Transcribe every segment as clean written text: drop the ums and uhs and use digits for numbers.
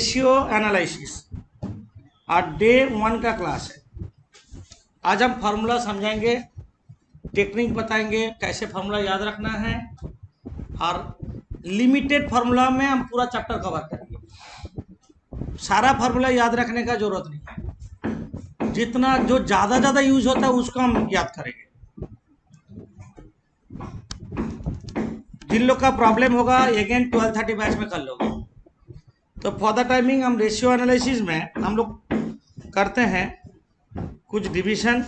Ratio analysis और day 1 का class है। आज हम फार्मूला समझाएंगे, टेक्निक बताएंगे कैसे फार्मूला याद रखना है, और लिमिटेड फार्मूला में हम पूरा चैप्टर कवर करेंगे। सारा फार्मूला याद रखने का जरूरत नहीं है, जितना जो ज़्यादा यूज होता है उसको हम याद करेंगे। जिन लोग का प्रॉब्लम होगा अगेन 12:30 बैच में कर लोगे। तो फॉर द टाइमिंग हम रेशियो एनालिसिस में हम लोग करते हैं कुछ डिवीजन।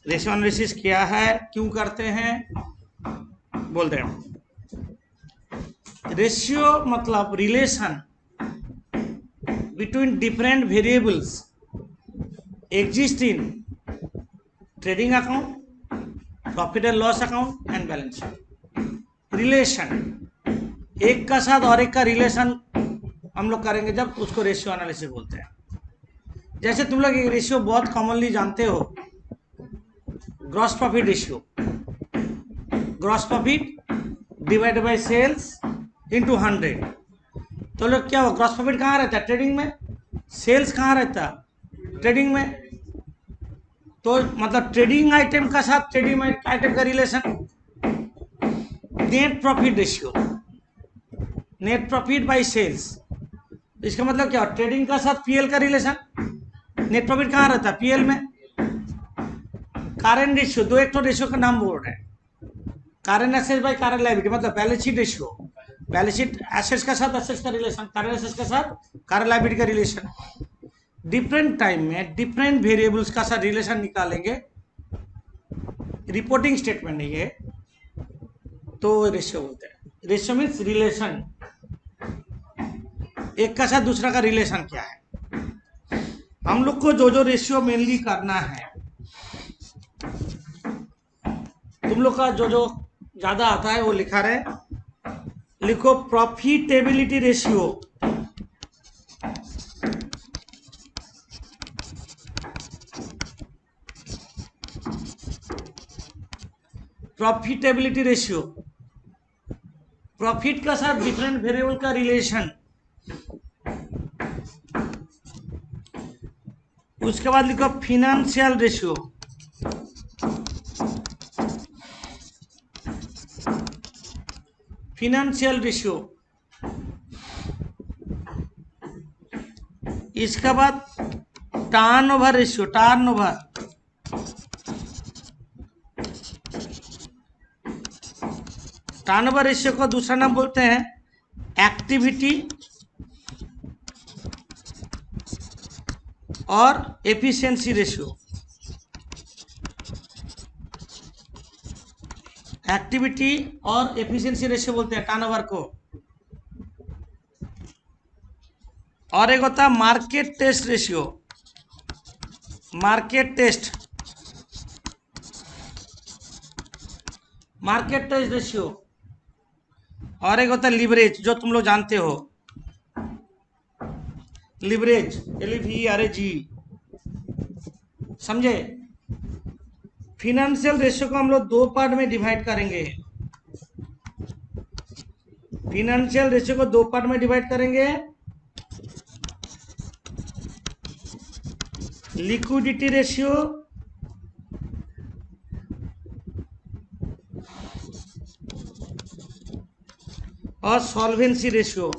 रेशियो एनालिसिस क्या है, क्यों करते हैं, बोलते हैं। रेशियो मतलब relation between different variables exist in trading account, profit and loss account and balance sheet. Relation, एक का साथ और एक का रिलेशन हम लोग करेंगे जब, उसको रेशियो एनालिसिस बोलते हैं। जैसे तुम लोग एक रेशियो बहुत कॉमनली जानते हो, gross profit ratio. Gross profit divide by sales into 100। तो लोग क्या हो, ग्रॉस प्रॉफिट कहाँ रहता है? ट्रेडिंग में। सेल्स कहाँ रहता है? ट्रेडिंग में। तो मतलब ट्रेडिंग आइटम का साथ ट्रेडिंग आइटम का relation net profit ratio, net profit by sales. इसका मतलब क्या, ट्रेडिंग का साथ पीएल का रिलेशन। नेट प्रॉफिट कहाँ रहता है? पीएल में। करेंट रेशियो, दो एक तो रेशियो का नाम बोल रहे हैं। Current assets by current liability मतलब balance sheet ratio. Balance sheet assets का साथ एसेट्स का रिलेशन, करेंट एसेट्स का साथ करेंट लायबिलिटी का रिलेशन। डिफरेंट टाइम में डिफरेंट वेरिएबल्स का साथ रिलेशन निकालेंगे, रिपोर्टिंग स्टेटमेंट नहीं है तो रेशियो बोलते हैं। रेशियो मीन्स रिलेशन, एक का साथ दूसरा का रिलेशन क्या है। हम लोग को जो जो रेशियो मेनली करना है, तुम लोग का जो जो ज्यादा आता है वो लिखा रहे। लिखो profitability ratio, profitability ratio, profit का साथ डिफरेंट वेरिएबल का रिलेशन। उसके बाद लिखो फिनेंशियल रेशियो, फिनेंशियल रेशियो। इसके बाद turnover ratio, turnover. Turnover ratio को दूसरा नाम बोलते हैं एक्टिविटी और एफिशिएंसी रेशियो। एक्टिविटी और एफिशिएंसी रेशियो बोलते हैं टर्नओवर को। और एक होता है market test ratio, market test, market test ratio. और एक होता है लिवरेज, जो तुम लोग जानते हो, लिवरेज, LEVERAGE, समझे। फिनेंशियल रेशियो को हम लोग दो पार्ट में डिवाइड करेंगे। फिनेंशियल रेशियो को दो पार्ट में डिवाइड करेंगे, लिक्विडिटी रेशियो और सॉल्वेंसी रेशियो।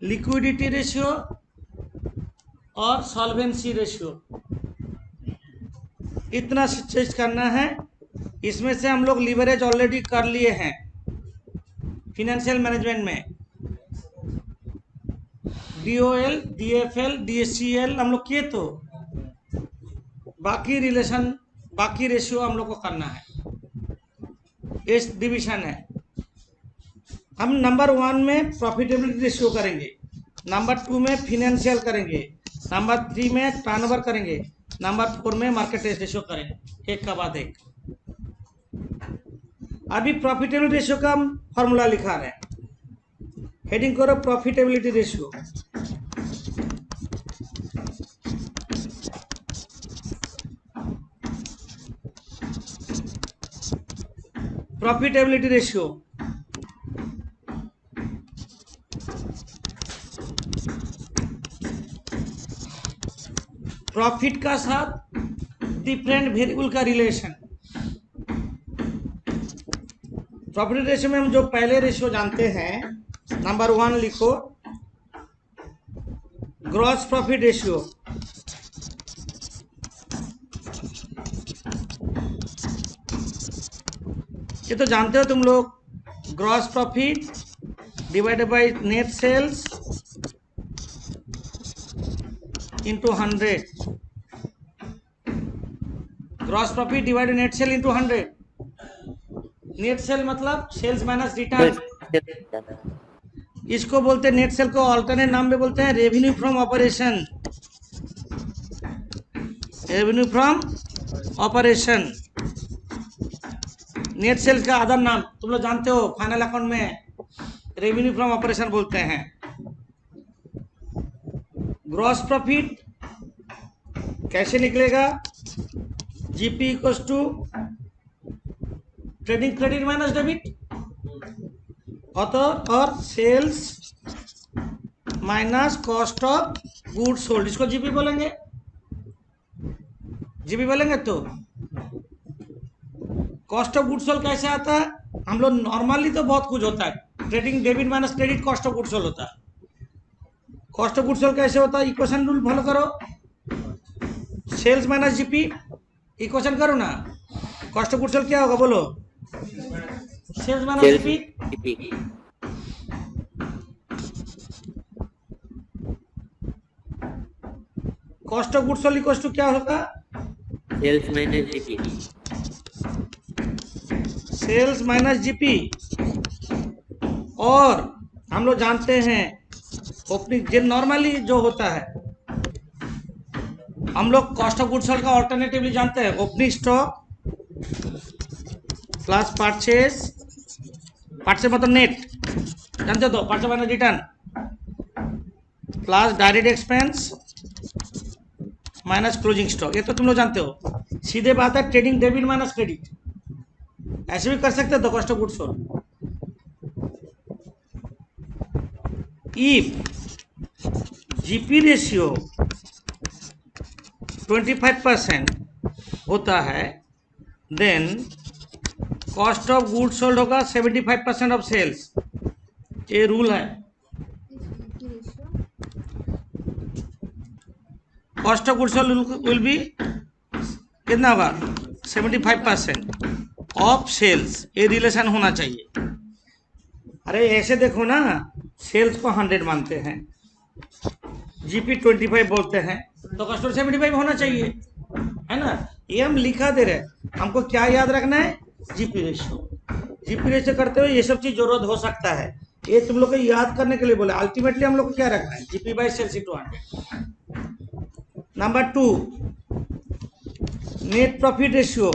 लिक्विडिटी रेशियो और सॉल्वेंसी रेशियो, इतना चीज करना है। इसमें से हम लोग लीवरेज ऑलरेडी कर लिए हैं फिनेंशियल मैनेजमेंट में। DOL, DFL, DSCL हम लोग किए, तो बाकी रिलेशन, बाकी रेशियो हम लोग को करना है। इस डिवीजन है। हम नंबर 1 में प्रॉफिटेबिलिटी रेशियो करेंगे, नंबर 2 में फिनेंशियल करेंगे, नंबर 3 में टर्नओवर करेंगे, नंबर 4 में मार्केट टेस्ट रेशियो करेंगे, एक का बाद एक। अभी प्रॉफिटेबिलिटी रेशियो का हम फॉर्मूला लिखा रहे हैं। हेडिंग करो profitability ratio. Profitability ratio profit का साथ डिफरेंट वेरिएबल का रिलेशन। प्रॉफिट रेशियो में हम जो पहले रेशियो जानते हैं, नंबर 1 लिखो, ग्रॉस प्रॉफिट रेशियो। ये तो जानते हो तुम लोग, gross profit divided by net sales into 100। Gross profit divided net sale into 100। Net sale मतलब सेल्स माइनस रिटर्न, इसको बोलते हैं नेट सेल को ऑल्टरनेट नाम में बोलते हैं revenue from operation. Revenue from operation net sales का अदर नाम तुम लोग जानते हो, फाइनल अकाउंट में रेवेन्यू फ्रॉम ऑपरेशन बोलते हैं। ग्रॉस प्रॉफिट कैसे निकलेगा? GP equals to trading credit minus debit और sales minus cost of good sold, इसको जीपी बोलेंगे। जीपी बोलेंगे तो कॉस्ट ऑफ गुड सोल्ड कैसे आता है? हम लोग नॉर्मली तो बहुत कुछ होता है, trading debit minus credit cost of good sold होता है। कॉस्ट ऑफ गुड सोल्ड कैसे होता है? इक्वेशन रूल फॉलो करो, सेल्स माइनस जीपी, इक्वेशन करो ना। कॉस्ट ऑफ गुड सोल्ड क्या होगा बोलो? Sales minus GP. Cost of good sold equals to क्या होगा? Sales minus GP. Sales minus GP. और हम लोग जानते हैं ओपनिंग नॉर्मली जो होता है, हम लोग कॉस्ट ऑफ गुड सोल्ड का ऑल्टरनेटिवली जानते हैं, opening stock plus purchase, purchase मतलब नेट, जानते हो तो, purchase minus return plus direct expense minus closing stock, ये तो तुम लोग जानते हो। सीधे बात है ट्रेडिंग डेबिट माइनस क्रेडिट, ऐसे भी कर सकते हो तो cost of good sold. If GP ratio 25% होता है, then cost of good sold होगा 75% ऑफ सेल्स। ये रूल है। Cost of good sold will be कितना होगा? 75% ऑफ सेल्स, ये रिलेशन होना चाहिए। अरे ऐसे देखो ना, सेल्स को 100 मानते हैं, जीपी 25 बोलते हैं, तो कॉस्ट ऑफ 75 होना चाहिए, है ना। ये हम लिखा दे रहे, हमको क्या याद रखना है? GP ratio. जीपी रेशियो करते हुए ये सब चीज जरूरत हो सकता है, ये तुम लोग को याद करने के लिए बोले। अल्टीमेटली हम लोग को क्या रखना है? GP by sales into 100। Number 2, net profit ratio.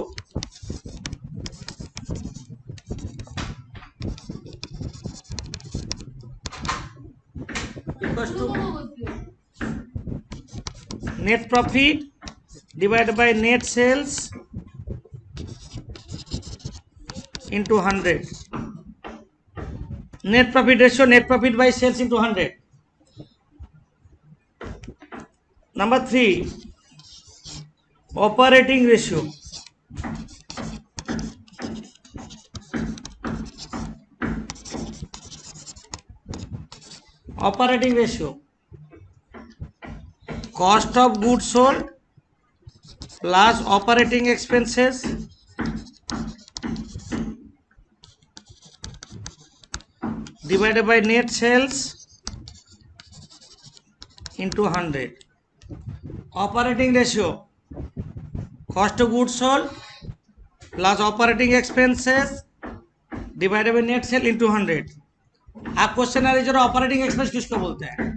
Net profit divide by net sales into 100। Net profit ratio, net profit by sales into 100। Number 3, operating ratio. Operating ratio, cost of good sold plus operating expenses divided by net sales into 100. Operating ratio, cost of goods sold plus operating expenses divided by net sale into 100. आप question आ रही जरा, operating expense किसको बोलते हैं?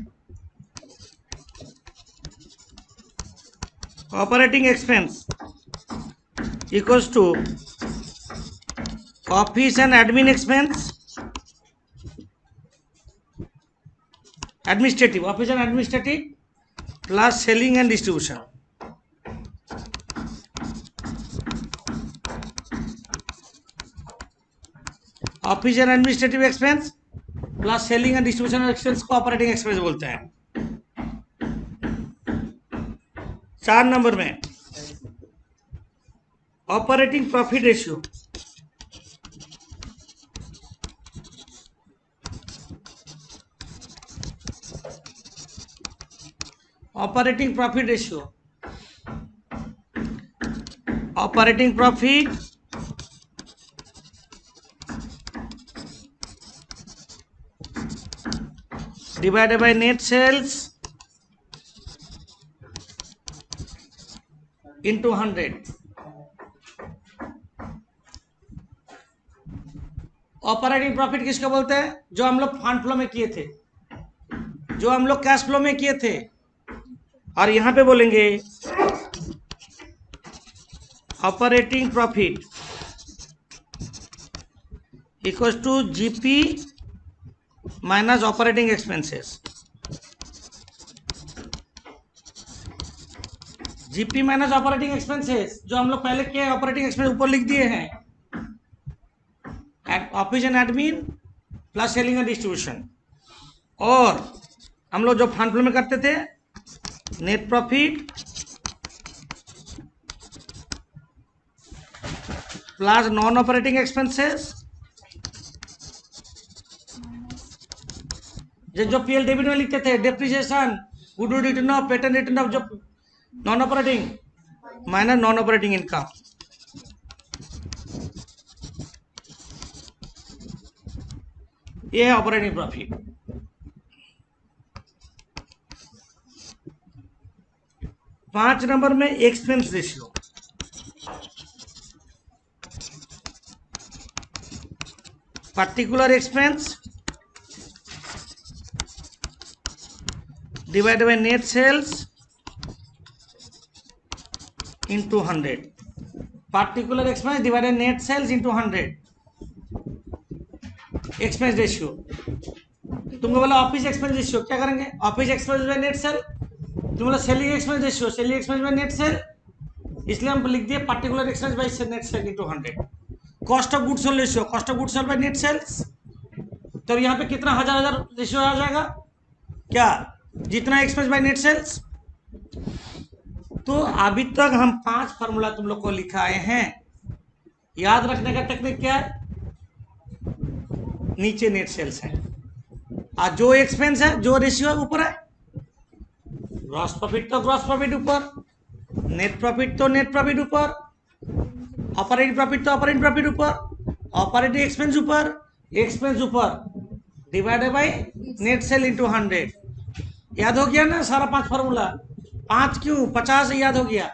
Operating expense equals to office and admin expense, administrative, office and administrative plus selling and distribution. Office and administrative expense plus selling and distribution expense को operating expense बोलते हैं। 4 number में operating profit ratio, operating profit ratio, operating profit divided by net sales into 100। Operating profit किसको बोलते हैं? जो हम लोग फंड फ्लो में किए थे, जो हम लोग कैश फ्लो में किए थे। और यहां पे बोलेंगे operating profit equals to GP minus operating expenses. GP minus operating expenses जो हम लोग पहले किए, ऑपरेटिंग एक्सपेंस ऊपर लिख दिए हैं, office and admin plus selling and distribution. और हम लोग जो फंड फ्लो में करते थे, net profit plus non operating expenses, जो पीएल डेबिट में लिखते थे, depreciation, goodwill written off, patent written off, जो non operating minus non operating income. ये है ऑपरेटिंग प्रॉफिट। पांच नंबर में expense ratio, particular expense divided by net sales into 100। Particular expense divided net sales into 100। Expense ratio तुमको बोला office expense ratio, क्या करेंगे? Office expense by net sale. तुम बोला selling expense ratio, selling expense by net sale, इसलिए हम लिख दिए particular expense by net sale into 100। Cost of goods sold ratio, cost of goods sold by net sales. तो यहाँ पे कितना हजार रेशियो आ जाएगा? क्या? जितना एक्सपेंस बाय नेट सेल्स। तो अभी तक हम 5 फार्मूला तुम लोग को लिखाए हैं। याद रखने का टेक्निक क्या है? नीचे नेट सेल्स है और जो एक्सपेंस है, जो रेशियो है ऊपर है। ग्रॉस प्रॉफिट तो ग्रॉस प्रॉफिट ऊपर, नेट प्रॉफिट तो नेट प्रॉफिट ऊपर, ऑपरेटिंग प्रॉफिट तो ऑपरेटिंग प्रॉफिट ऊपर, ऑपरेटिंग एक्सपेंस ऊपर, एक्सपेंस ऊपर, divided by net sale into 100। याद हो गया ना सारा 5 फार्मूला? 5 क्यों, 50 याद हो गया।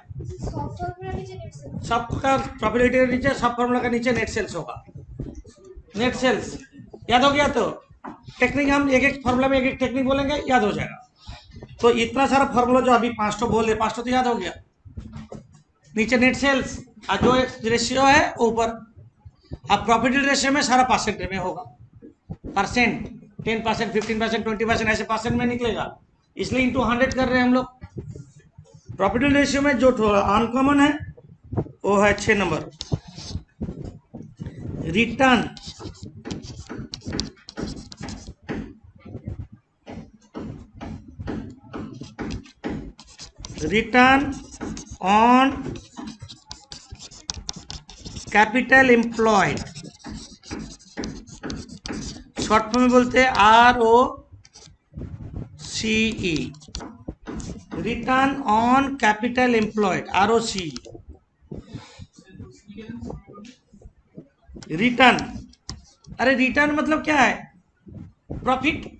सबका प्रॉफिटेबिलिटी के नीचे, सब फार्मूला का नीचे नेट सेल्स होगा। नेट सेल्स याद हो गया? तो टेक्निक हम एक एक फार्मूला में एक एक टेक्निक बोलेंगे, याद हो जाएगा। तो इतना सारा फार्मूला जो अभी 5 बोले, 5 तो याद हो गया। नीचे नेट सेल्स और जो रेशियो है ऊपर। अब प्रॉफिटेबिलिटी रेशियो में सारा परसेंट में होगा। परसेंट 10%, 15%, 20% ऐसे परसेंट में निकलेगा, इसलिए इंटू 100 कर रहे हैं हम लोग। प्रॉफिटेबिलिटी रेशियो में जो थोड़ा अनकॉमन है वो है 6 number, return on capital employed. Short form में बोलते हैं ROCE, return on capital employed, ROCE। Return, अरे रिटर्न मतलब क्या है? प्रॉफिट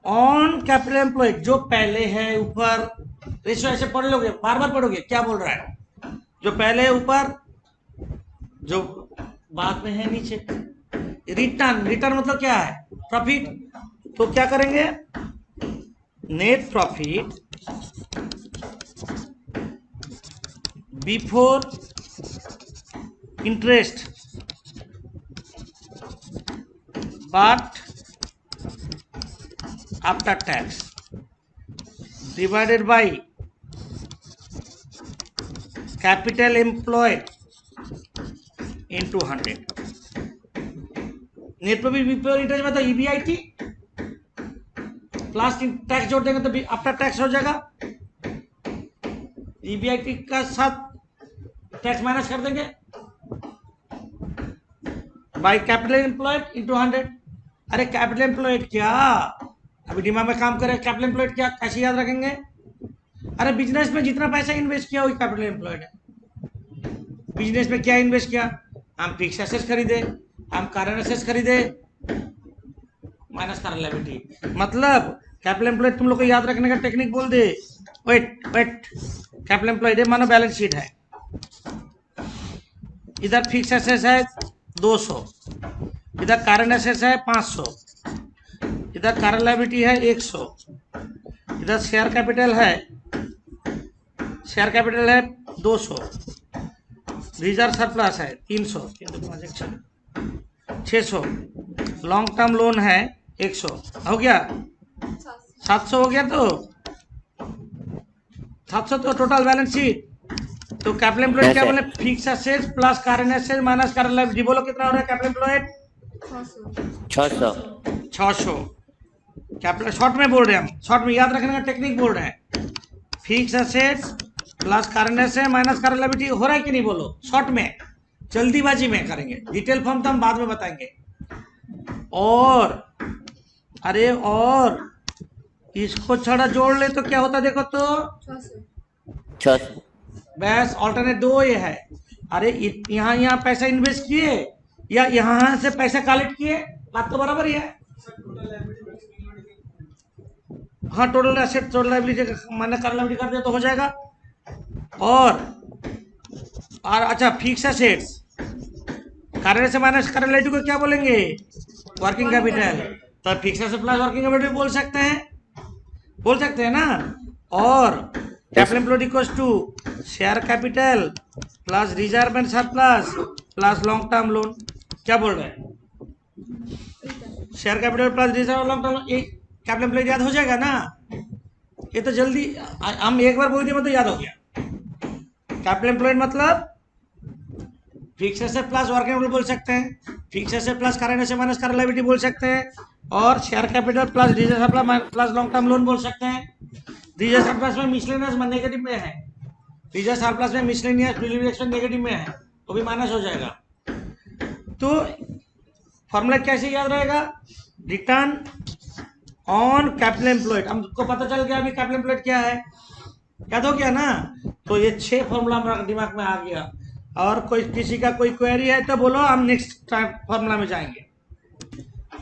ऑन कैपिटल एम्प्लॉयड, जो पहले है ऊपर। रेशियो ऐसे पढ़ लोगे, बार बार पढ़ोगे, क्या बोल रहा है? जो पहले है ऊपर, जो बाद में है नीचे। रिटर्न, रिटर्न मतलब क्या है? प्रॉफिट। तो क्या करेंगे? Net profit before interest but after tax divided by capital employed into 100। Net profit before interest मतलब EBIT प्लस टैक्स जोड़ देंगे तो आफ्टर टैक्स हो जाएगा। ईबीआईटी का साथ टैक्स माइनस कर देंगे बाई कैपिटल एम्प्लॉयड इंटू 100। अरे कैपिटल एम्प्लॉयड क्या, अभी दिमाग में काम करे, कैपिटल एम्प्लॉयड क्या कैसे याद रखेंगे? अरे बिजनेस में जितना पैसा इन्वेस्ट किया वही कैपिटल एम्प्लॉयड है। बिजनेस में क्या इन्वेस्ट किया? हम फिक्स एसेट्स खरीदे, हम करंट एसेट्स खरीदे, माइनस करंट लायबिलिटी। मतलब कैपिटल एम्प्लॉयड तुम लोग को याद रखने का टेक्निक बोल दे। वेट कैपिटल एम्प्लॉयड है, मानो बैलेंस शीट है, इधर फिक्स एसेट्स है 200, इधर करंट एसेट्स है 500, इधर करंट लायबिलिटी है 100, इधर शेयर कैपिटल है 200, रिजर्व सरप्लस है 300, 600, लॉन्ग टर्म लोन है 100, हो गया 700 हो गया। तो 700 तो टोटल बैलेंस शीट। तो कैपिटल एम्प्लॉयड क्या बोले? Fix assets plus current assets minus current liability. बोलो कितना हो रहा है कैपिटल एम्प्लॉयड? 600। कैपिटल शॉर्ट में बोल रहे हैं हम, शॉर्ट में याद रखने का टेक्निक बोल रहे हैं। Fix assets plus current assets minus current liability हो रहा है कि नहीं? बोलो शॉर्ट में, जल्दीबाजी में करेंगे, डिटेल फॉर्म तो हम बाद में बताएंगे। और अरे और इसको छड़ा जोड़ ले तो क्या होता देखो तो 600। बस ऑल्टरनेट दो ये है। अरे यहाँ पैसा इन्वेस्ट किए या यहाँ से पैसा कलेक्ट किए, बात तो बराबर ही है। हाँ टोटल एसेट टोटल लायबिलिटी मैंने कर लायबिलिटी कर दिया तो हो जाएगा। और अच्छा फिक्स एसेट्स करंट से माइनस करंट लायबिलिटी को क्या बोलेंगे? Working capital. तो fix asset plus working capital बोल सकते हैं ना। और capital employed equals to share capital plus reserve and surplus plus long term loan. क्या बोल रहे हैं? Share capital plus reserve long term loan, ये कैपिटल एम्प्लॉयड याद हो जाएगा ना। ये तो जल्दी हम एक बार बोल दिए मतलब याद हो गया। कैपिटल एम्प्लॉयड मतलब fix asset plus working capital बोल सकते हैं, fix asset plus current asset minus current liability बोल सकते हैं, और share capital plus reserve surplus plus long term loan बोल सकते हैं। रिजर्व सरप्लस में मिसलेनियस नेगेटिव में है, रिजर्व सरप्लस में मिसलेनियस प्रीलिमिनरी एक्सपेंस नेगेटिव में है, तो भी माइनस हो जाएगा। तो फॉर्मूला कैसे याद रहेगा? Return on capital employed. हमको पता चल गया अभी कैपिटल एम्प्लॉयड क्या है, याद हो गया ना। तो ये 6 फॉर्मूला हमारे दिमाग में आ गया। और कोई किसी का कोई क्वेरी है तो बोलो, हम नेक्स्ट फॉर्मूला में जाएंगे।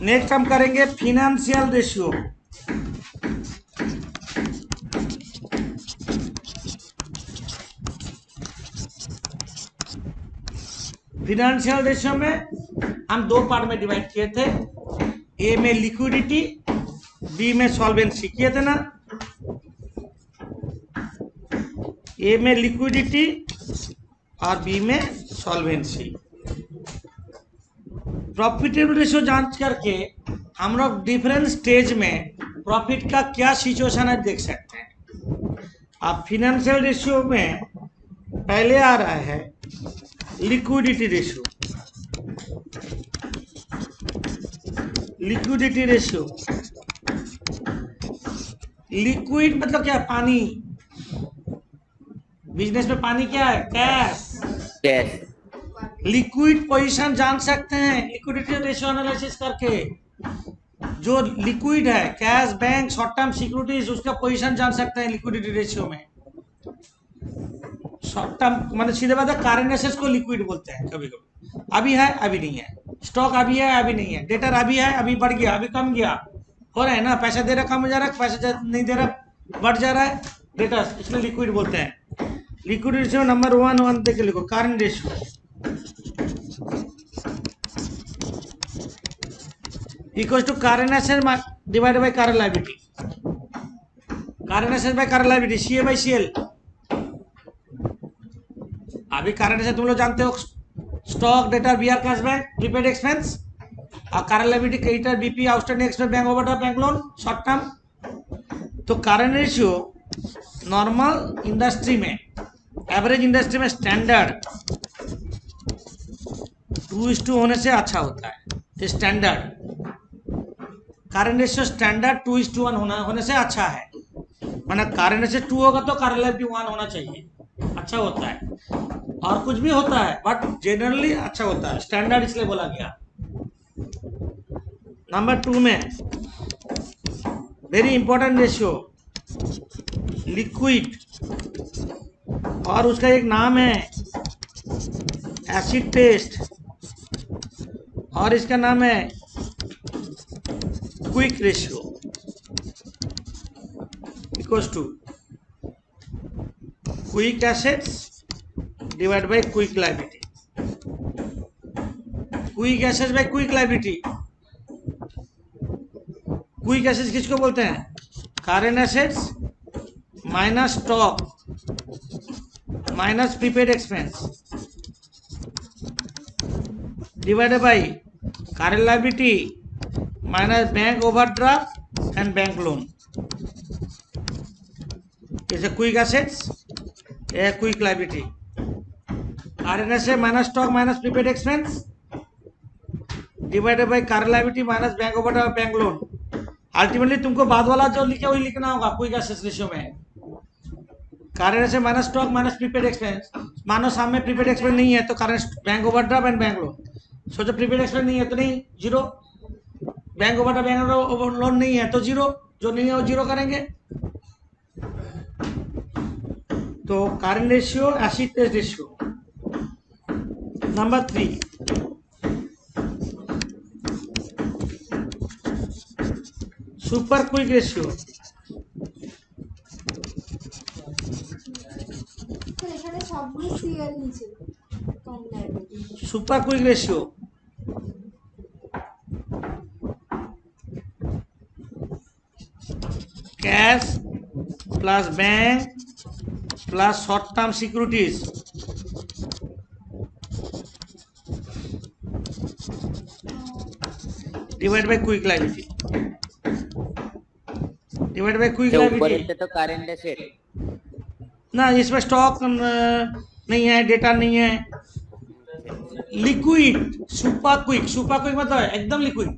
नेक्स्ट हम करेंगे फिनेंशियल रेशियो। फिनेंशियल रेशियो में हम 2 पार्ट में डिवाइड किए थे, ए में लिक्विडिटी, बी में सॉल्वेंसी किए थे ना। ए में लिक्विडिटी और बी में सॉल्वेंसी। प्रॉफिटेबल रेशियो जांच करके हम लोग डिफरेंट स्टेज में प्रॉफिट का क्या सिचुएशन है देख सकते हैं। अब फिनेंशियल रेशियो में पहले आ रहा है liquidity ratio. Liquidity ratio, liquid मतलब क्या? पानी। बिजनेस में पानी क्या है? कैश। लिक्विड पोजीशन जान सकते हैं लिक्विडिटी रेशियो एनालिसिस करके। जो लिक्विड है cash, bank, short term securities, उसका पोजीशन जान सकते हैं लिक्विडिटी रेशियो में। शॉर्ट टर्म मतलब सीधे बात है, करंट एसेट्स को लिक्विड बोलते हैं कभी कभी। अभी है अभी नहीं है, स्टॉक अभी है अभी नहीं है, डेटर अभी है अभी बढ़ गया अभी कम गया, हो रहा है ना। पैसा दे रहा कम हो जा रहा है, पैसा नहीं दे रहा बढ़ जा रहा है डेटर, इसलिए लिक्विड बोलते हैं। लिक्विड रेशियो नंबर 1 देख लिखो, current ratio equal to current asset divided by current liability. Current asset by current liability, CA by CL. अभी करंट एसेट तुम लोग जानते हो, stock, debtor, BR, cash bank, prepaid expense, और current liability creditor, BP, outstanding expense, bank overdraft, bank loan, short term. तो current ratio normal industry में, average industry में standard 2:1 होने से अच्छा होता है। स्टैंडर्ड करंट रेशियो स्टैंडर्ड 2:1 होने से अच्छा है। माना करंट रेशियो 2 होगा तो करंट लायबिलिटी 1 होना चाहिए। अच्छा होता है, और कुछ भी होता है बट जनरली अच्छा होता है, स्टैंडर्ड इसलिए बोला गया। नंबर 2 में वेरी इंपॉर्टेंट रेशियो लिक्विड, और उसका एक नाम है एसिड टेस्ट, और इसका नाम है quick ratio equals to quick assets divide by quick liability. Quick assets by quick liability, quick assets किसको बोलते हैं? Current assets minus stock minus prepaid expense divided by current liability minus bank overdraft and bank loan. जैसे quick assets, quick liability, current asset minus stock minus prepaid expense divided by current liability minus bank overdraft bank loan. Ultimately तुमको बाद वाला जो लिखा वही लिखना होगा quick assets ratio में। Current asset minus stock minus prepaid expense, मानो सामने प्रीपेड एक्सपेंस नहीं है तो current bank overdraft and bank loan. सोचो प्रीपेड एक्सपेंस नहीं है तो नहीं, zero. Bank overdraft bank loan नहीं है तो जीरो, जो नहीं है वो जीरो करेंगे। तो current ratio, acid test ratio. Number 3 super quick ratio. Super quick ratio cash plus bank plus short term securities divide by quick liability, divide by quick ऊपर लायबिलिटी येते तो करंट एसेट ना, इसमें स्टॉक नहीं है, data नहीं है। Liquid super quick, super quick मतलब एकदम लिक्विड।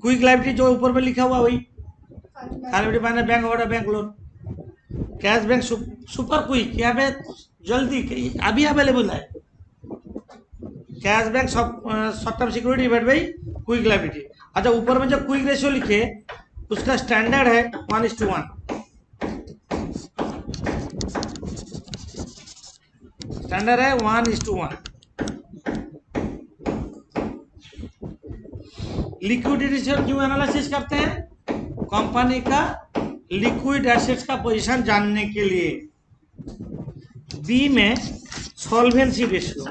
क्विक लायबिलिटी जो ऊपर में लिखा हुआ वही, liability minus bank overdraft bank loan. Cash bank super quick, यहाँ पे जल्दी अभी अवेलेबल है। Cash bank short term security divide by quick liability. अच्छा, ऊपर में जो क्विक रेशियो लिखे उसका स्टैंडर्ड है 1:1, स्टैंडर्ड है 1:1। लिक्विडिटी रेशियो क्यों एनालिसिस करते हैं? कंपनी का लिक्विड एसेट्स का पोजीशन जानने के लिए। बी में सॉल्वेंसी रेशियो,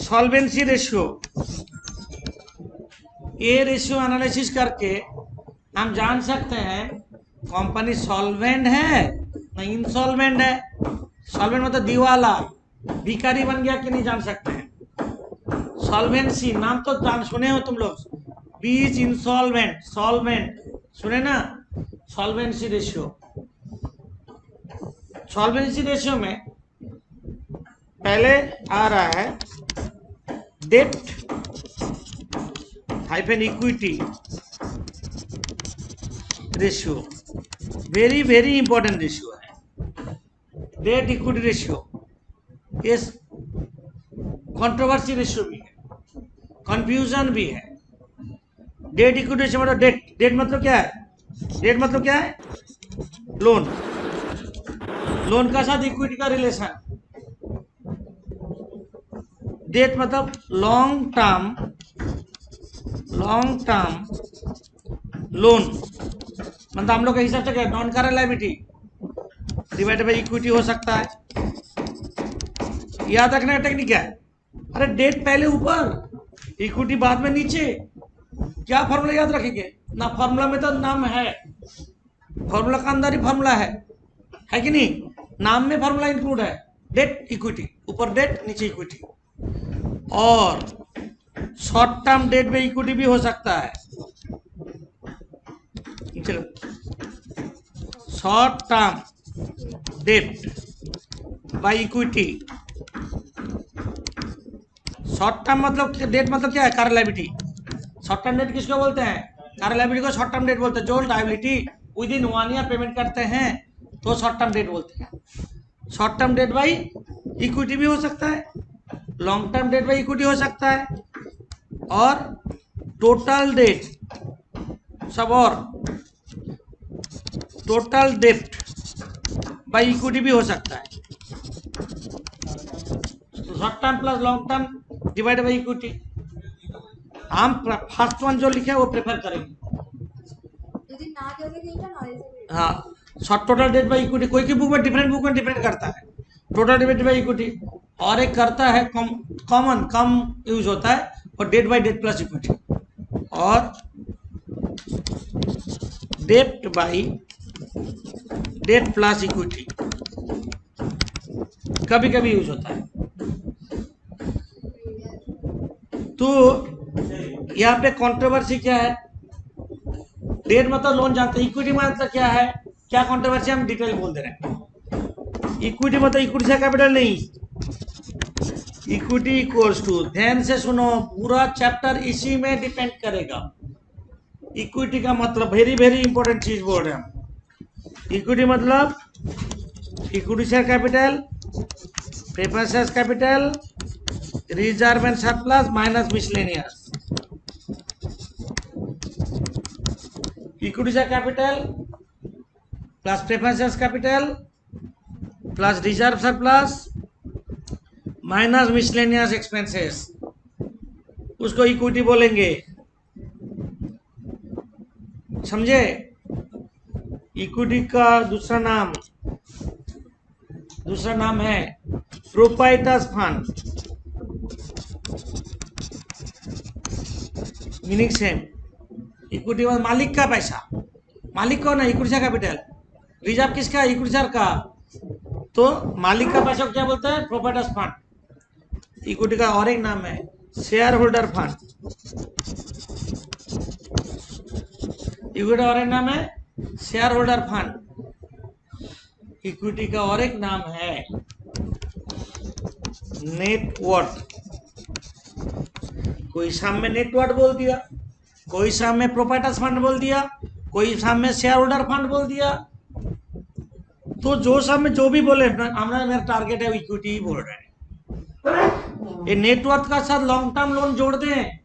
सॉल्वेंसी रेशियो, ये रेशियो एनालिसिस करके हम जान सकते हैं कंपनी सॉल्वेंट है ना इंसॉल्वेंट है। सॉल्वेंट मतलब दिवाला, भिखारी बन गया कि नहीं जान सकते हैं। सॉल्वेंसी नाम तो जान सुने हो तुम लोग, बीच इंसॉल्वेंट सॉल्वेंट सुने ना। सॉल्वेंसी रेशियो, सॉल्वेंसी रेशियो में पहले आ रहा है debt hyphen equity ratio, very very important ratio है डेट इक्विटी रेशियो। ये कंट्रोवर्सी रेशियो भी है, कंफ्यूजन भी है। डेट इक्विटी रेशियो मतलब डेट मतलब क्या है? डेट मतलब क्या है? लोन, लोन का साथ इक्विटी का रिलेशन। डेट मतलब लॉन्ग टर्म लोन, मतलब हम लोग के हिसाब से क्या, non current liability divided by equity हो सकता है। याद रखना है टेक्निक क्या है? अरे डेट पहले ऊपर, इक्विटी बाद में नीचे। क्या फॉर्मूला याद रखेंगे ना? फॉर्मूला में तो नाम है, फॉर्मूला का अंदर ही फॉर्मूला है कि नहीं? नाम में फॉर्मूला इंक्लूड है। डेट इक्विटी, ऊपर डेट नीचे इक्विटी। और शॉर्ट टर्म डेट में इक्विटी भी हो सकता है। चलो, short term debt by equity. Short term मतलब डेट मतलब क्या है? Current liability. Short term debt किसको बोलते हैं? करंट लायबिलिटी को शॉर्ट टर्म डेट बोलते हैं। जो liability with in 1 year payment करते हैं तो शॉर्ट टर्म डेट बोलते हैं। Short term debt by equity भी हो सकता है, long term debt by equity हो सकता है, और टोटल डेट सब, और टोटल डेट बाई इक्विटी भी हो सकता है। Short term plus long term divide by equity. हम फर्स्ट वन जो लिखे हैं वो प्रेफर करेंगे। हाँ, short total date by equity कोई की बुक में डिफरेंट करता है। टोटल डेट बाई इक्विटी और एक करता है कॉमन कम यूज होता है, और debt by debt plus equity, और debt by debt plus equity कभी कभी यूज होता है। तो यहाँ पे कंट्रोवर्सी क्या है? डेट मतलब लोन जानते हैं, इक्विटी मतलब क्या है, क्या कंट्रोवर्सी हम डिटेल बोल दे रहे हैं। इक्विटी मतलब इक्विटी से कैपिटल नहीं, इक्विटी इक्वल्स टू, ध्यान से सुनो, पूरा चैप्टर इसी में डिपेंड करेगा। इक्विटी का मतलब वेरी वेरी इंपॉर्टेंट चीज बोल रहे हैं हम। इक्विटी मतलब equity share capital, preference share capital, reserve and surplus minus miscellaneous. Equity share capital plus preference share capital plus reserve surplus minus miscellaneous expenses, उसको इक्विटी बोलेंगे। समझे? इक्विटी का दूसरा नाम है proprietors fund, meaning same. Equity में मालिक का पैसा, मालिक कौन है? Equity share capital. रिजर्व किसका? इक्विटी शेयर का। तो मालिक का पैसा को क्या बोलते हैं? Proprietors fund. इक्विटी का और एक नाम है शेयर होल्डर फंड। इक्विटी का और एक नाम है शेयर होल्डर फंड। इक्विटी का और एक नाम है नेटवर्थ। कोई सामने नेटवर्थ बोल दिया, कोई सामने प्रोप्राइटर्स फंड बोल दिया, कोई सामने शेयर होल्डर फंड बोल दिया। तो जो सामने जो भी बोले, हमारा मेरा टारगेट है इक्विटी ही बोल रहे हैं। ये नेटवर्थ का साथ लॉन्ग टर्म लोन जोड़ दें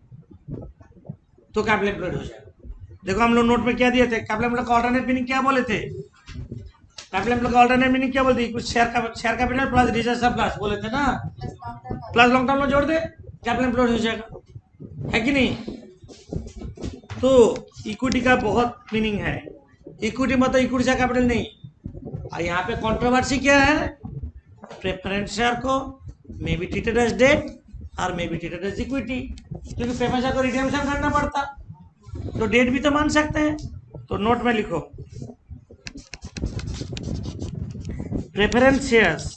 तो कैपिटल एम्प्लॉयड हो जाएगा। देखो हम लोग नोट में क्या दिए थे, कैपिटल एम्प्लॉयड का ऑल्टरनेट मीनिंग क्या बोले थे? कैपिटल एम्प्लॉयड का ऑल्टरनेट मीनिंग क्या बोलते? कुछ share capital plus reserve surplus बोले थे ना, प्लस लॉन्ग टर्म लोन जोड़ दे, कैपिटल एम्प्लॉयड हो जाएगा, है कि नहीं? तो इक्विटी का बहुत मीनिंग है। इक्विटी मतलब इक्विटी शेयर कैपिटल नहीं। और यहाँ पे कंट्रोवर्सी क्या है? प्रेफरेंस शेयर को may be treated as debt और may be treated as equity, क्योंकि प्रेफरेंस शेयर को रिडेम्पशन करना पड़ता, तो डेट भी तो मान सकते हैं। तो नोट में लिखो, preference shares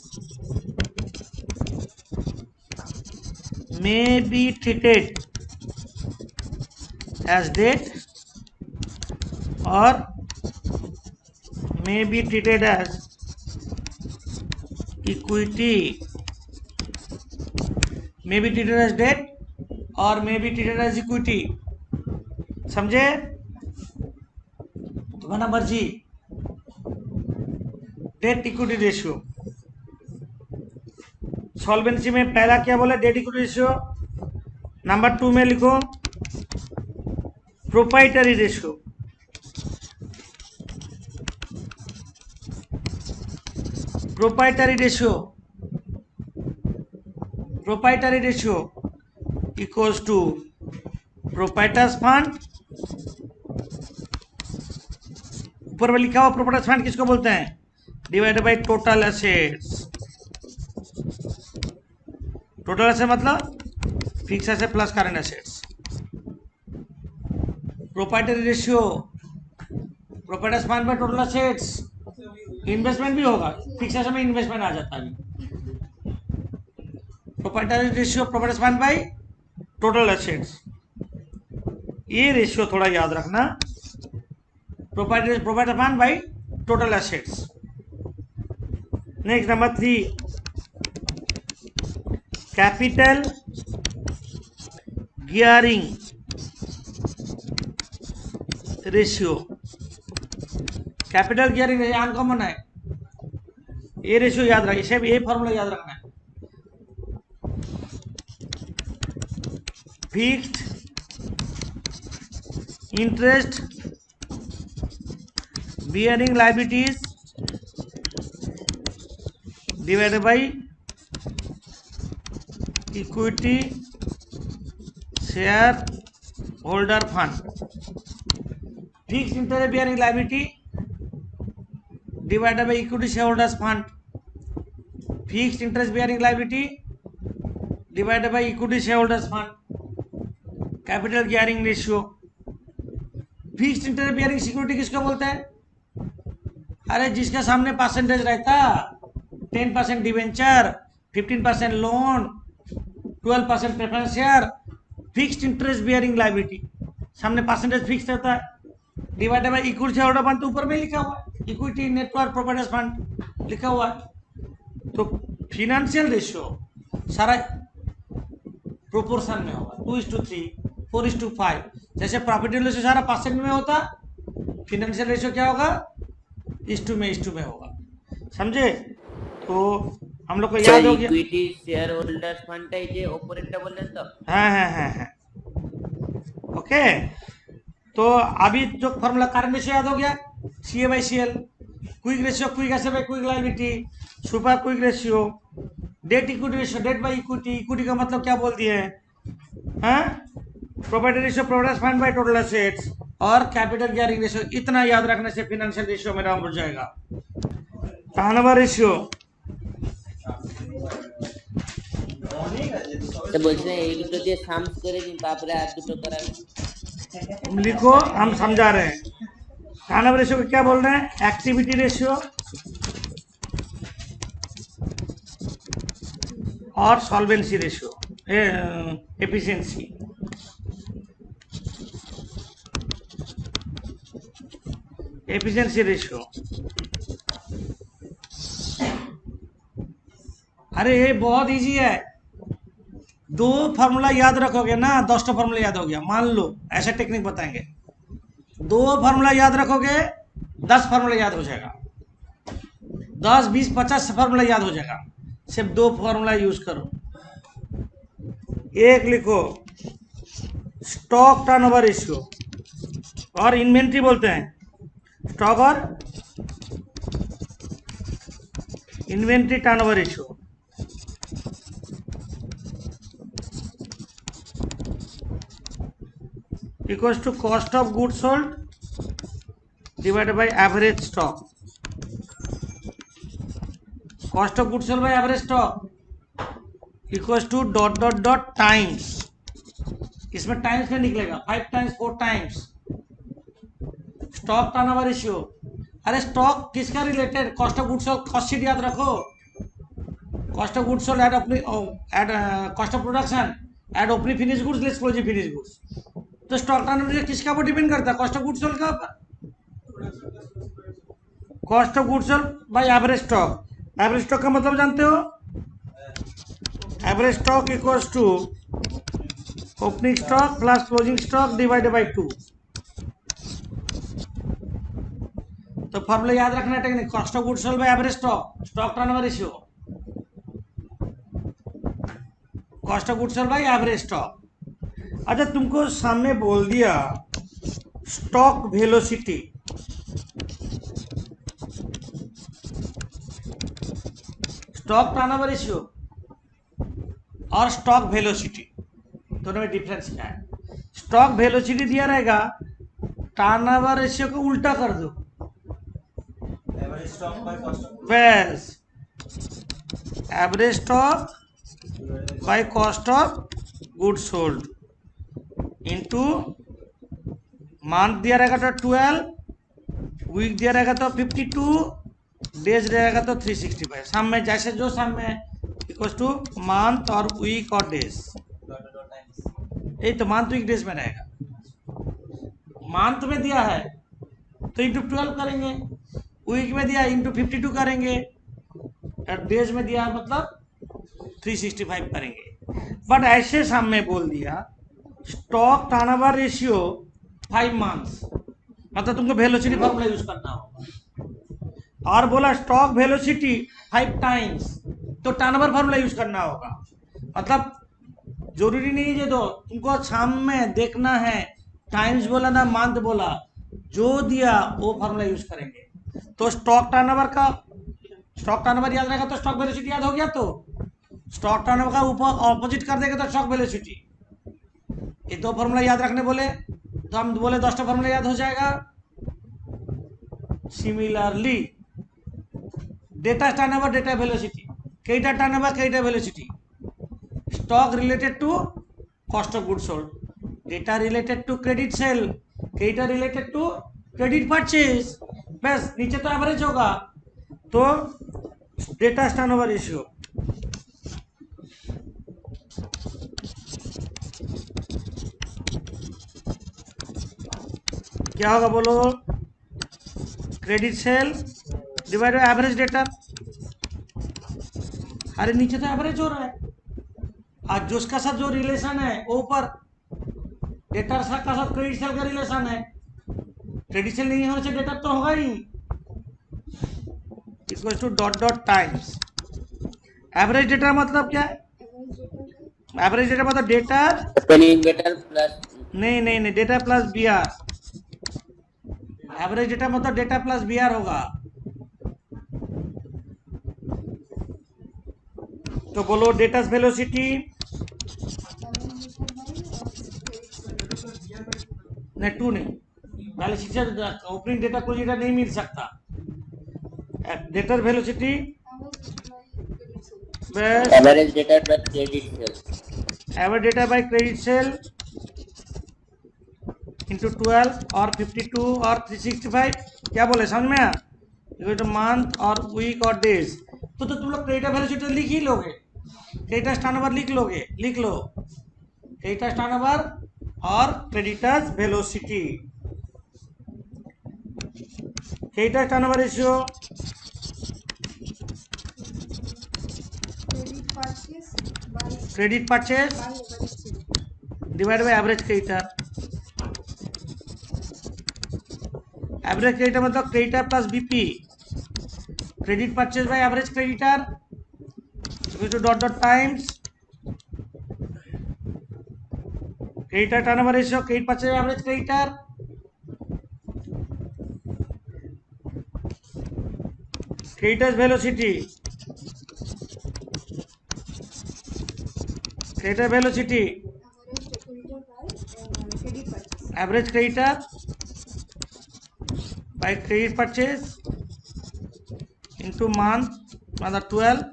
may be treated as debt or may be treated as equity, may be treated as debt or may be treated as equity। समझे? तुम्हारा मर्जी। डेट इक्विटी रेशियो, सॉल्वेंसी में पहला क्या बोला? Date equity ratio. नंबर 2 में लिखो proprietary ratio. Proprietary ratio equals to proprietors fund. ऊपर में लिखा हुआ प्रोप्राइटर्स फंड किसको बोलते हैं? Divided by total assets. Total asset मतलब fix asset plus current assets. Proprietary ratio, proprietors fund by total assets. Investment भी होगा, फिक्स एसेट में इन्वेस्टमेंट आ जाता है। Proprietary ratio proprietors fund by total assets, ये रेशियो थोड़ा याद रखना। Proprietor fund by total assets. Next number 3, capital gearing ratio, capital gearing uncommon है, ये रेशियो याद रखिए, सिर्फ ये फॉर्मूला याद रखना है। Fixed interest bearing liabilities divided by equity share holder fund. Fixed interest bearing liability divided by equity shareholders fund, fixed interest bearing liability divided by equity shareholders fund, capital gearing ratio। Fixed interest bearing security किसको बोलते हैं? अरे जिसके सामने percentage रहता, 10% debenture, 15% loan, 12% preference share, fixed interest bearing liability, सामने percentage fix रहता है, divided by equity shareholder fund तो ऊपर में लिखा हुआ है, इक्विटी नेटवर्क प्रॉपर्टीज फंड लिखा हुआ है। तो फिनेंशियल रेशियो सारा प्रोपोर्शन में होगा, 2:3, 4:5। जैसे प्रॉफिट रेशियो सारा परसेंट में होता, फिनेंशियल रेशियो क्या होगा? इस टू में होगा। समझे? तो हम लोग को याद हो गया। इक्विटी शेयर होल्डर्स फंड है जे ऑपरेटर बोल रहे तो। हाँ। ओके, तो अभी जो फॉर्मूला करंट रेशियो याद हो गया, CA/CL, quick ratio, quick asset by quick liability, super quick ratio, debt equity ratio, debt by equity, equity का मतलब क्या बोल दिए हैं? Property ratio, provident fund by total assets, और कैपिटल गियरिंग रेशियो। इतना याद रखने से फिनेंशियल रेशियो मेरा हो जाएगा। टर्नओवर रेशियो तो बोलते हैं एक तो দিয়ে সামস করে দিন তারপরে আর দুটো করাবেন। लिखो, हम समझा रहे हैं। टर्नओवर रेशियो को क्या बोल रहे हैं? एक्टिविटी रेशियो और solvency ratio, efficiency. Efficiency ratio, अरे ये बहुत इजी है, 2 फार्मूला याद रखोगे ना, 10 फार्मूला याद हो गया। मान लो ऐसा टेक्निक बताएंगे, 2 फार्मूला याद रखोगे, 10 फार्मूला याद हो जाएगा, 10, 20, 50 फार्मूला याद हो जाएगा। सिर्फ 2 फार्मूला यूज करो। एक लिखो स्टॉक टर्नओवर रेशियो, और इन्वेंट्री बोलते हैं, स्टॉक और inventory turnover ratio. Equals to cost of goods sold divided by average stock. Cost of goods sold by average stock equals to dot dot dot times, इसमें times में निकलेगा 5 times 4 times stock turnover ratio. अरे stock किसका related? Cost of goods sold, cost sheet याद रखो। Cost of goods sold add cost of production add opening finish goods less closing finish goods. तो stock turnover ratio किसका ऊपर depend करता है? Cost of goods sold का ऊपर। Cost of goods sold by average stock. Average stock का मतलब जानते हो? Average stock equals to opening stock plus closing stock divided by 2। तो फॉर्मूला याद रखना technique, cost of goods sold by average stock, stock turnover ratio, cost of goods sold by average stock. अच्छा, तुमको सामने बोल दिया stock velocity, stock turnover ratio और stock velocity, दोनों में डिफरेंस क्या है? स्टॉक वेलोसिटी दिया रहेगा, टर्नओवर रेशियो को उल्टा कर दो, बस average stock by cost of goods sold into month दिया रहेगा तो 12, वीक दिया रहेगा तो 52, डेज रहेगा तो 365। सम में जैसे जो सम में इक्वल टू मंथ और वीक और डेज, यही तो मंथ वीक डेज में रहेगा। मंथ में दिया है तो इंटू 12 करेंगे, वीक में दिया इंटू 52 करेंगे, और डेज में दिया मतलब 365 करेंगे। बट ऐसे सम में बोल दिया स्टॉक टर्नओवर रेशियो 5 मंथ्स, मतलब तुमको वेलोसिटी फॉर्मूला यूज करना होगा। और बोला स्टॉक वेलोसिटी 5 टाइम्स, तो टर्नओवर फॉर्मूला यूज करना होगा। मतलब जरूरी नहीं है जो तुमको शाम में देखना है, टाइम्स बोला ना मंथ बोला, जो दिया वो फॉर्मूला यूज करेंगे। तो स्टॉक टर्नओवर याद रहेगा तो स्टॉक वेलोसिटी याद हो गया। तो स्टॉक टर्नओवर का ऊपर ऑपोजिट कर देगा तो स्टॉक वेलोसिटी। ये दो फॉर्मूला याद रखने बोले तो हम बोले 10टा फॉर्मूला याद हो जाएगा। Similarly debtor turnover, debtor velocity, creditor turnover creditor velocity, stock related to cost of goods sold, debtor related to credit sale, creditor related to credit purchase. बस नीचे तो एवरेज होगा। तो डेटा टर्नओवर रेशियो क्या होगा बोलो? Credit sale divide by average data. अरे नीचे तो एवरेज हो रहा है, आज जो उसका साथ जो रिलेशन है वो ऊपर डेटा का साथ क्रेडिट सेल का रिलेशन है। क्रेडिट सेल नहीं होने से डेटा तो होगा ही। Equal to dot dot times average debtor. मतलब क्या है एवरेज डेटा? मतलब डेटा प्लस नहीं debtor plus B R. Average debtor मतलब डेटा प्लस बी आर होगा। तो बोलो डेटा वेलोसिटी नहीं, 2 नहीं, पहले शिक्षा ओपनिंग डेटा को डेटा नहीं मिल सकता। Data velocity average data plus credit sale, average data by credit sale into 12 और 52 और 365। क्या बोले समझ में आया? तो मंथ और वीक और डेज। तो तुम लोग क्रेडिट वेलोसिटी लिख ही लोगे, क्रेडिटर्स टर्नओवर लिख लोगे, लिख लो क्रेडिटर्स टर्नओवर और creditors velocity. Creditors turnover ratio credit purchase divide by average creditor. Average creditor मतलब creditor plus BP, credit purchase by average creditor to dot dot times creditor turnover ratio, credit purchase by average creditor, creditors velocity, creditor velocity average creditor by credit purchase into month मतलब 12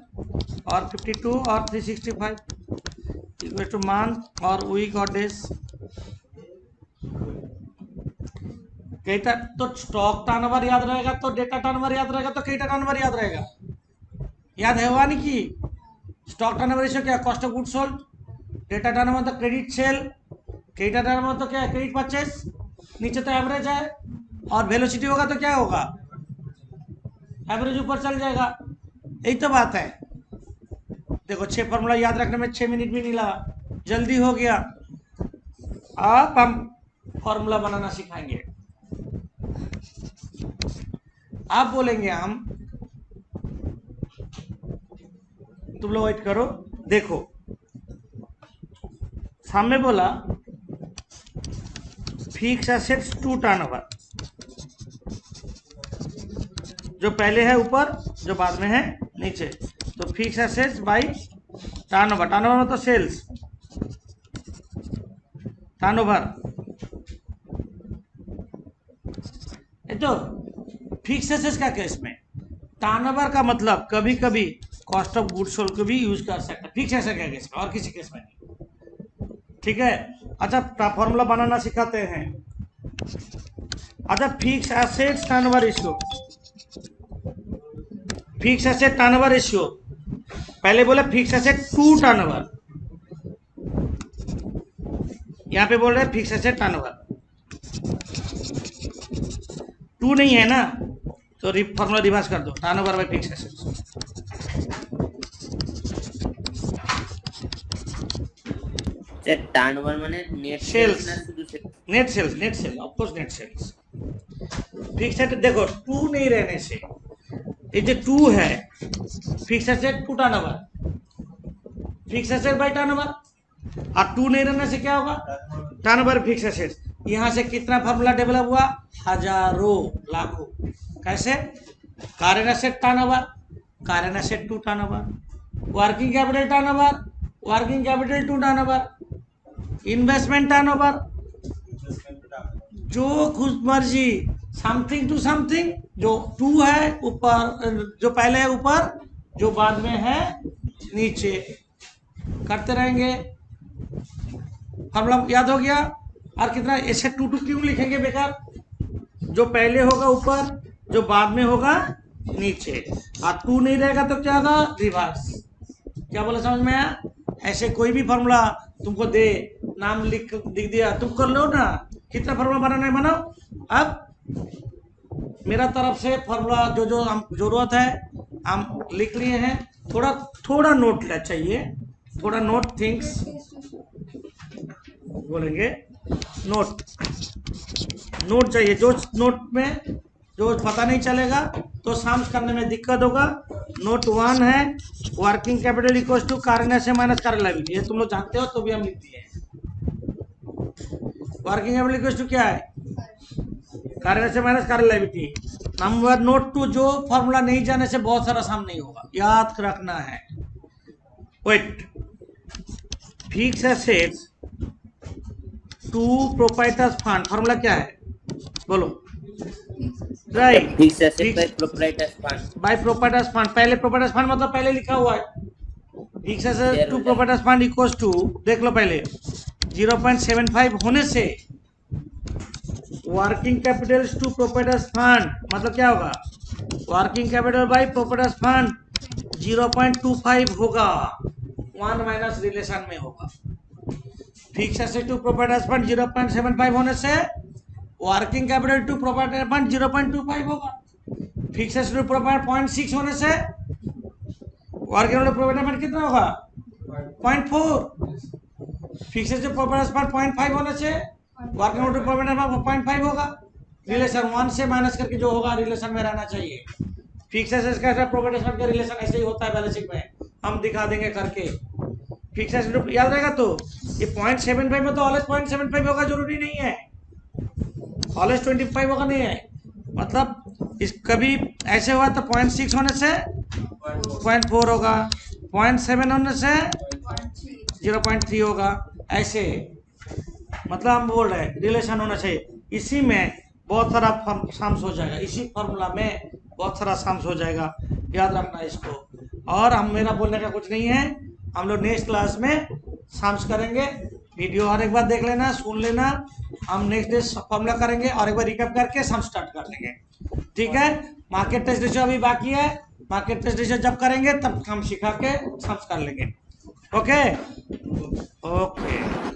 और 52 और 365 equal to month और week और days. Creditor तो stock turnover याद रहेगा तो data turnover याद रहेगा तो क्रेडिटर टर्नओवर याद रहेगा। याद है हुआ नहीं कि स्टॉक टर्नओवर रेशियो क्या? Cost of goods sold. Data turnover तो क्रेडिट सेल, क्रेडिटर टर्नओवर तो क्या है? Credit purchase. नीचे तो एवरेज है और वेलोसिटी होगा तो क्या होगा? एवरेज ऊपर चल जाएगा। यही तो बात है। देखो 6 फॉर्मूला याद रखने में 6 मिनट भी नहीं लगा, जल्दी हो गया। अब हम फॉर्मूला बनाना सिखाएंगे। आप बोलेंगे हम, तुम लोग वेट करो। देखो सामने बोला फिक्स एसेट्स टू टर्नओवर, जो पहले है ऊपर जो बाद में है नीचे। तो fix assets bye turnover, turnover मतलब सेल्स, टर्नओवर। तो फिक्स एसेट्स का केस में टर्नओवर का मतलब कभी कभी कॉस्ट ऑफ गुड्स सोल्ड को भी यूज कर सकते हैं फिक्स एसेट का केस में, और किसी केस में नहीं। ठीक है। अच्छा फॉर्मूला बनाना सिखाते हैं। अच्छा fix assets turnover ratio, fix asset turnover ratio, पहले बोले फिक्स एसेट टू टर्नओवर, यहां पे बोल रहे हैं फिक्स एसेट टर्नओवर। टू नहीं है ना तो फॉर्मूला रिवर्स कर दो, turnover by fix assets. Turnover माने नेट सेल्स, ना शुधु net sales, net sale, of course net sales. Fix asset देखो टू नहीं रहने से, ये जो टू है fix asset to turnover, fix asset by turnover, और टू नहीं रहने से क्या होगा, टर्नओवर फिक्स एसेट। यहाँ से कितना फॉर्मूला डेवलप हुआ, हजारों लाखों। कैसे, current asset turnover, current asset to turnover, working capital turnover, working capital to turnover, investment turnover, जो खुद मर्जी, समथिंग टू समथिंग, जो टू है ऊपर, जो पहले है ऊपर, जो बाद में है नीचे, करते रहेंगे। फॉर्मूला याद हो गया। और कितना, ऐसे टू टू क्यों लिखेंगे बेकार, जो पहले होगा ऊपर, जो बाद में होगा नीचे, और टू नहीं रहेगा तो क्या होगा, रिवर्स। क्या बोला, समझ में आया। ऐसे कोई भी फॉर्मूला तुमको दे, नाम लिख दिया, तुम कर लो ना, कितना फॉर्मूला बनाना है बनाओ। अब मेरा तरफ से फॉर्मूला जो जो हम जरूरत है हम लिख लिए हैं, थोड़ा थोड़ा नोट ले चाहिए, थोड़ा नोट थिंग्स बोलेंगे, नोट नोट चाहिए। जो नोट में जो पता नहीं चलेगा तो साम्स करने में दिक्कत होगा। नोट 1 है, working capital equals to current asset minus current liability, ये तुम लोग जानते हो तो भी हम लिख दिए हैं। वर्किंग कैपिटल इक्वल्स टू क्या है, current asset minus current liability. Number note 2, जो फॉर्मूला नहीं जाने से बहुत सारा साम नहीं होगा, याद रखना है। Wait, fix assets to proprietors fund, formula क्या है बोलो, right, fix asset by proprietors fund, by proprietors fund. पहले प्रोप्राइटर्स फंड मतलब पहले लिखा हुआ है, fix asset to proprietors fund equals to, देख लो पहले 0.75 होने से working capital to proprietors fund मतलब क्या होगा, working capital by proprietors fund 0.25 होगा, 1 माइनस रिलेशन में होगा। Fix asset to proprietors fund 0.75 होने से working capital to proprietor fund 0.25 होगा। फिक्स एसेट टू प्रोप्राइटर 0.6 होने से वर्किंग कैपिटल प्रोप्राइटर फंड कितना होगा, 0.4। फिक्स एसेट प्रोप्राइटर फंड 0.5 होने से वर्किंग कैपिटल प्रोप्राइटर फंड 0.5 होगा। रिलेशन 1 से माइनस करके जो होगा रिलेशन में रहना चाहिए। फिक्स एसेट का प्रोप्राइटर फंड का रिलेशन ऐसे ही होता है बैलेंस शीट में, हम दिखा देंगे करके। फिक्स एसेट याद रहेगा तो ये 0.75 में तो ऑलवेज 0.75 होगा, जरूरी नहीं है ऑलवेज 25 होगा, नहीं है मतलब इस कभी ऐसे हुआ तो 0.6 होने से 0.4 होगा, 0.7 होने से 0.3 होगा, ऐसे मतलब हम बोल रहे हैं रिलेशन होना चाहिए। इसी में बहुत सारा साम्स हो जाएगा, इसी फॉर्मूला में बहुत सारा साम्स हो जाएगा, याद रखना इसको। और हम मेरा बोलने का कुछ नहीं है, हम लोग नेक्स्ट क्लास में साम्स करेंगे। वीडियो और एक बार देख लेना, सुन लेना, हम नेक्स्ट डे फॉर्मूला करेंगे और एक बार रिकैप करके सम स्टार्ट कर लेंगे, ठीक है। मार्केट टेस्ट रेशियो अभी बाकी है, मार्केट टेस्ट रेशियो जब करेंगे तब हम सिखा के सम्स कर लेंगे। Okay okay.